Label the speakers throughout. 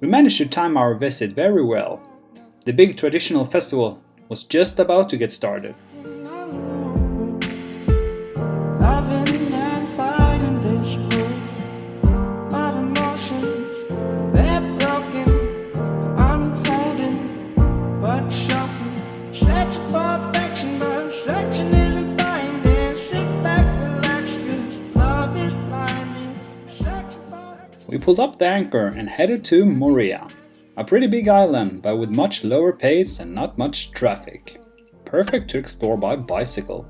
Speaker 1: We managed to time our visit very well. The big traditional festival was just about to get started. We pulled up the anchor and headed to Moorea, a pretty big island but with much lower pace and not much traffic. Perfect to explore by bicycle.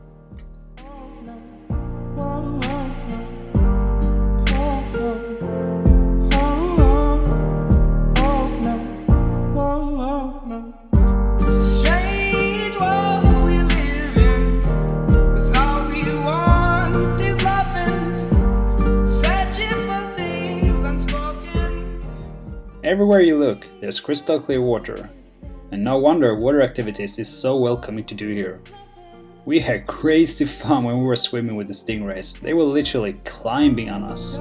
Speaker 1: Everywhere you look, there's crystal clear water, and no wonder water activities is so welcoming to do here. We had crazy fun when we were swimming with the stingrays. They were literally climbing on us.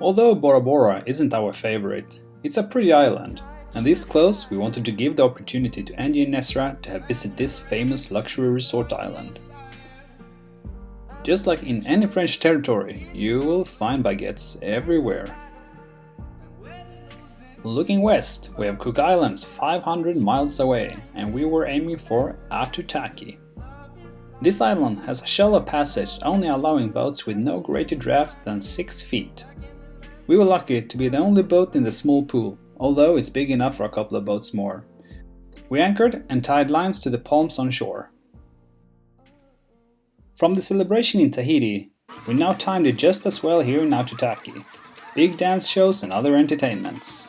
Speaker 1: Although Bora Bora isn't our favorite, it's a pretty island, and this close we wanted to give the opportunity to Angie and Nesra to have visit this famous luxury resort island. Just like in any French territory, you will find baguettes everywhere. Looking west, we have Cook Islands 500 miles away, and we were aiming for Aitutaki. This island has a shallow passage only allowing boats with no greater draft than 6 feet. We were lucky to be the only boat in the small pool, although it's big enough for a couple of boats more. We anchored and tied lines to the palms on shore. From the celebration in Tahiti, we now timed it just as well here in Aitutaki. Big dance shows and other entertainments.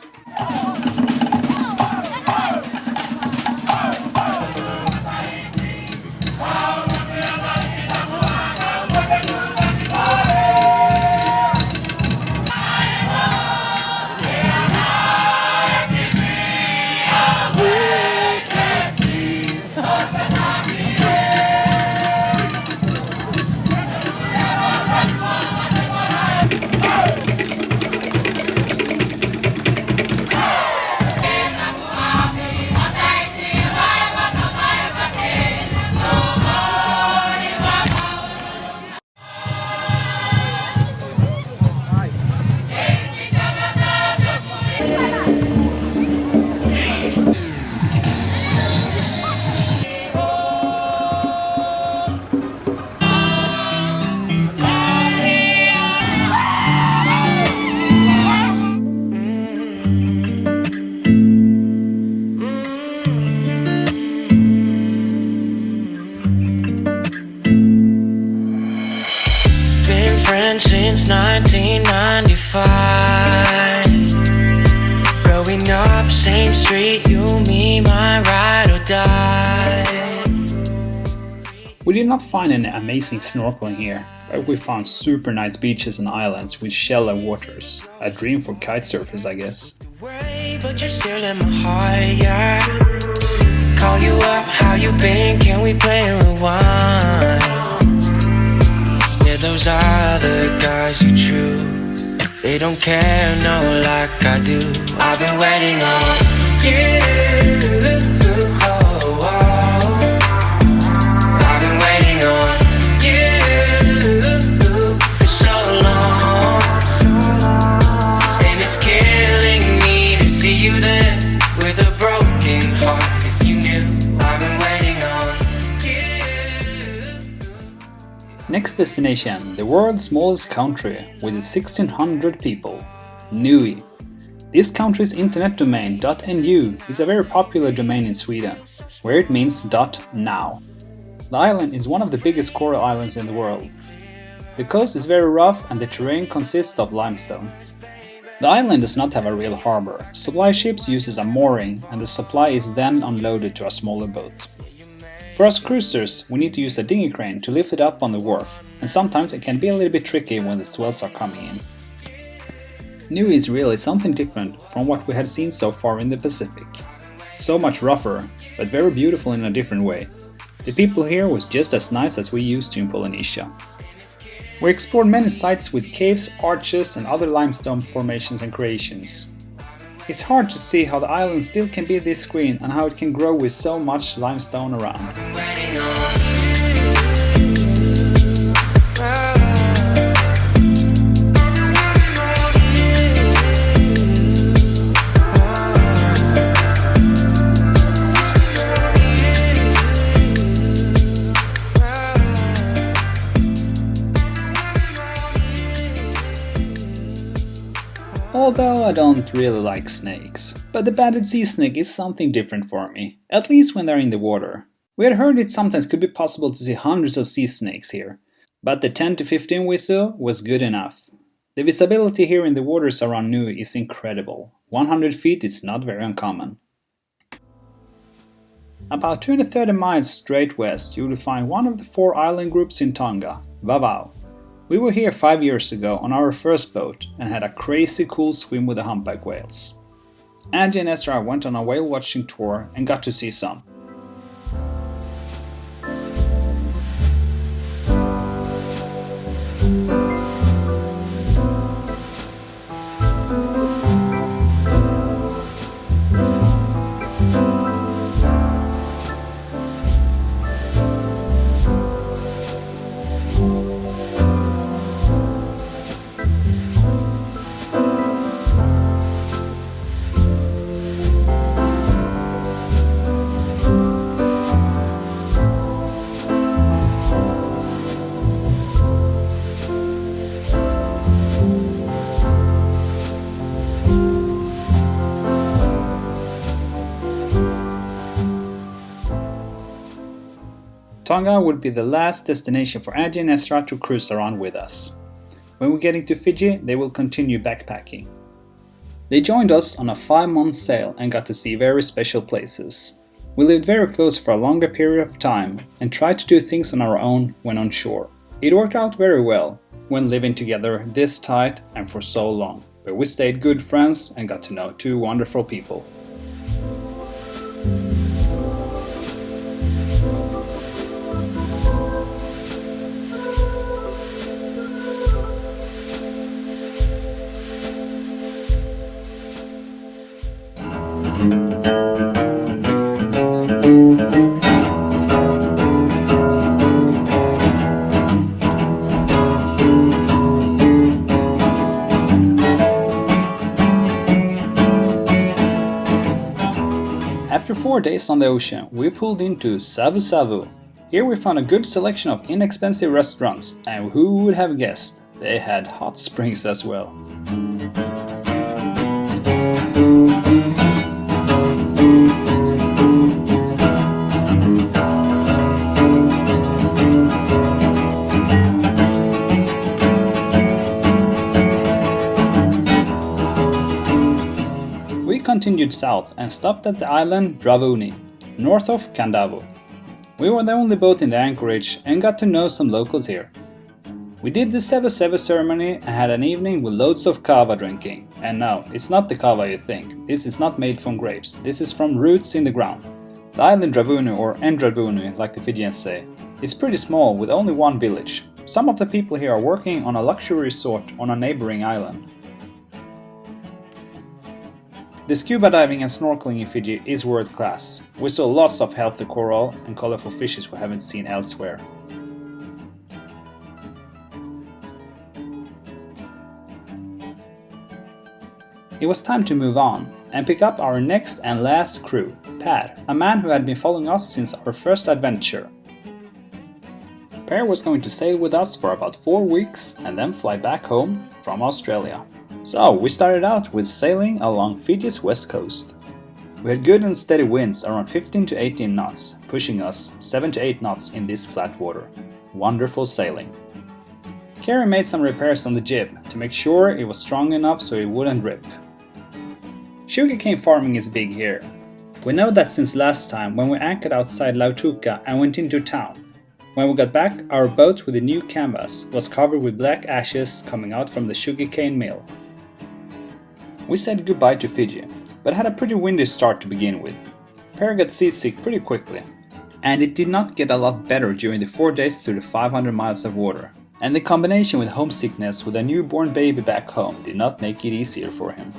Speaker 2: Since 1995, growing up, same street, you, me, my ride or die.
Speaker 1: We did not find any amazing snorkeling here, but we found super nice beaches and islands with shallow waters. A dream for kitesurfers, I guess.
Speaker 2: But you're still in my heart, yeah. Call you up, how you been? Can we play rewind? Those other guys you choose, they don't care, no, like I do. I've been waiting on you. Oh, oh. I've been waiting on you for so long, and it's killing me to see you there with a broken heart. If you knew, I've been waiting on you.
Speaker 1: Next destination, the world's smallest country with 1600 people, Niue. This country's internet domain .nu is a very popular domain in Sweden, where it means .now. The island is one of the biggest coral islands in the world. The coast is very rough and the terrain consists of limestone. The island does not have a real harbor. Supply ships uses a mooring and the supply is then unloaded to a smaller boat. For us cruisers, we need to use a dinghy crane to lift it up on the wharf, and sometimes it can be a little bit tricky when the swells are coming in. Niue is really something different from what we had seen so far in the Pacific. So much rougher, but very beautiful in a different way. The people here was just as nice as we used to in Polynesia. We explored many sites with caves, arches and other limestone formations and creations. It's hard to see how the island still can be this green and how it can grow with so much limestone around. Although I don't really like snakes, but the banded sea snake is something different for me, at least when they're in the water. We had heard it sometimes could be possible to see hundreds of sea snakes here, but the 10 to 15 we saw was good enough. The visibility here in the waters around Niue is incredible. 100 feet is not very uncommon. About 230 miles straight west you will find one of the 4 island groups in Tonga, Vavau. We were here 5 years ago on our first boat and had a crazy cool swim with the humpback whales. Andy and Ezra went on a whale watching tour and got to see some. Tonga would be the last destination for Andy and Ezra to cruise around with us. When we get into Fiji, they will continue backpacking. They joined us on a 5-month sail and got to see very special places. We lived very close for a longer period of time and tried to do things on our own when on shore. It worked out very well when living together this tight and for so long, but we stayed good friends and got to know 2 wonderful people. After 4 days on the ocean, we pulled into Savu Savu. Here we found a good selection of inexpensive restaurants, and who would have guessed, they had hot springs as well. We continued south and stopped at the island Dravuni, north of Kandavo. We were the only boat in the anchorage and got to know some locals here. We did the Sevu Sevu ceremony and had an evening with loads of kava drinking. And no, it's not the kava you think. This is not made from grapes. This is from roots in the ground. The island Dravuni, or Ndravuni like the Fijians say, is pretty small with only 1 village. Some of the people here are working on a luxury resort on a neighboring island. The scuba diving and snorkeling in Fiji is world class. We saw lots of healthy coral and colorful fishes we haven't seen elsewhere. It was time to move on and pick up our next and last crew, Per, a man who had been following us since our first adventure. Per was going to sail with us for about 4 weeks and then fly back home from Australia. So we started out with sailing along Fiji's west coast. We had good and steady winds around 15 to 18 knots, pushing us 7 to 8 knots in this flat water. Wonderful sailing. Kerry made some repairs on the jib to make sure it was strong enough so it wouldn't rip. Sugarcane farming is big here. We know that since last time when we anchored outside Lautuka and went into town. When we got back, our boat with the new canvas was covered with black ashes coming out from the sugarcane mill. We said goodbye to Fiji, but had a pretty windy start to begin with. Pair got seasick pretty quickly, and it did not get a lot better during the 4 days through the 500 miles of water. And the combination with homesickness with a newborn baby back home did not make it easier for him.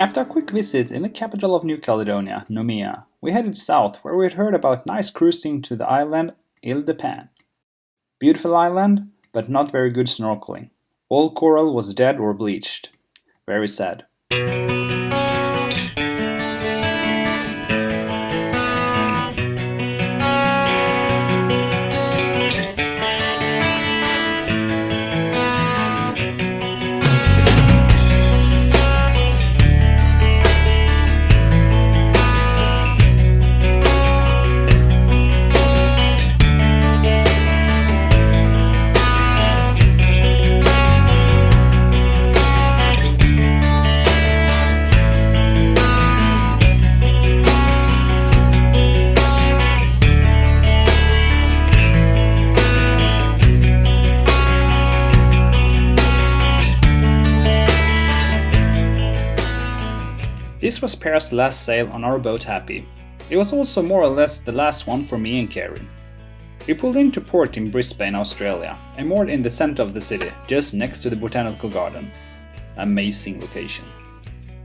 Speaker 1: After a quick visit in the capital of New Caledonia, Moorea, we headed south where we had heard about nice cruising to the island Île-de-Pan. Beautiful island, but not very good snorkeling. All coral was dead or bleached. Very sad. This was Per's last sail on our boat Happy. It was also more or less the last one for me and Karen. We pulled into port in Brisbane, Australia, and moored in the center of the city, just next to the botanical garden. Amazing location.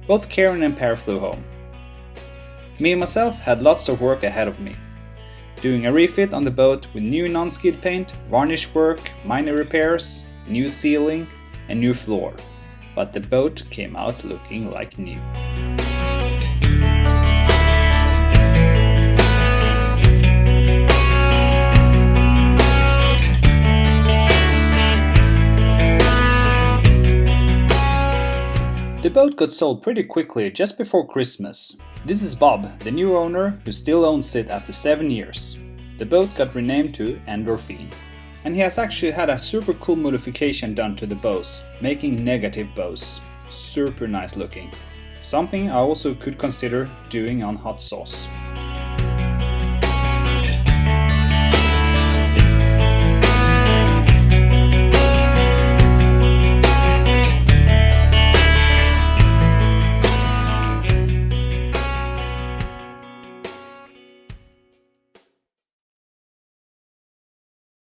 Speaker 1: Both Karen and Per flew home. Me and myself had lots of work ahead of me. Doing a refit on the boat with new non-skid paint, varnish work, minor repairs, new ceiling, and new floor. But the boat came out looking like new. The boat got sold pretty quickly just before Christmas. This is Bob, the new owner, who still owns it after 7 years. The boat got renamed to Endorphin. And he has actually had a super cool modification done to the bows, making negative bows. Super nice looking. Something I also could consider doing on hot sauce.